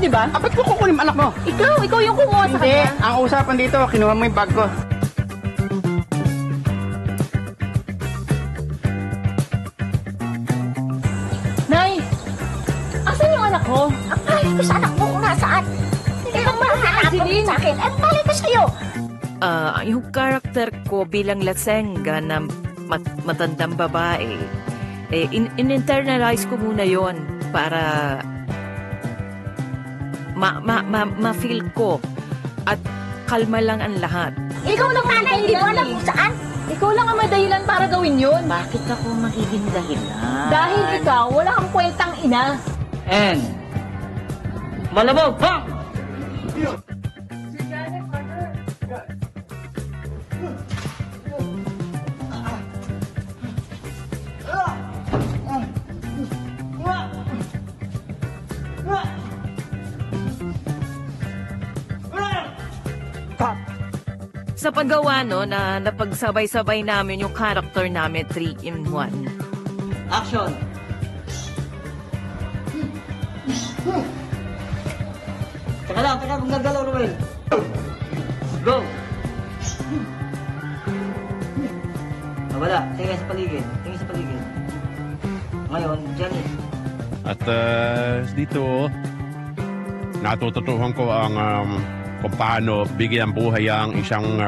di ba? Ba't ko kukunin yung anak mo? Ikaw yung kumuha sa Hindi, kanya. ang usapan dito, kinuha mo yung bag ko. Nay, asan yung anak ko? Ang palay ko sa anak mo kung nasaan. Hindi ka mahanapin sa akin. Ang palay ko sa'yo. Yung karakter ko bilang lasengga na matandang babae, in-internalize ko muna yon para ma-feel ko at kalma lang ang lahat. Ikaw lang nanay, hindi mo alam kung saan. Ikaw lang ang may dahilan para gawin yun. Bakit ako magiging dahilan? Dahil ikaw, wala kang kwentang ina. And malabog, bang! Sa paggawa no, na napagsabay-sabay namin yung character namin 3 in 1. Action! Teka, kung nagalaw, Ruel. Go! Wala, tingin sa paligid. Ngayon, Jenny. At dito, natututuhan ko ang kung paano bigyan buhay ang isang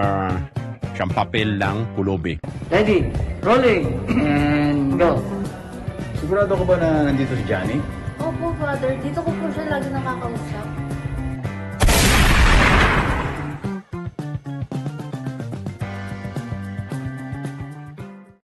papel ng pulubi. Ready, rolling, and go. Sigurado ko ba na nandito si Johnny? Opo, Father. Dito ko po siya lagi nakakausap.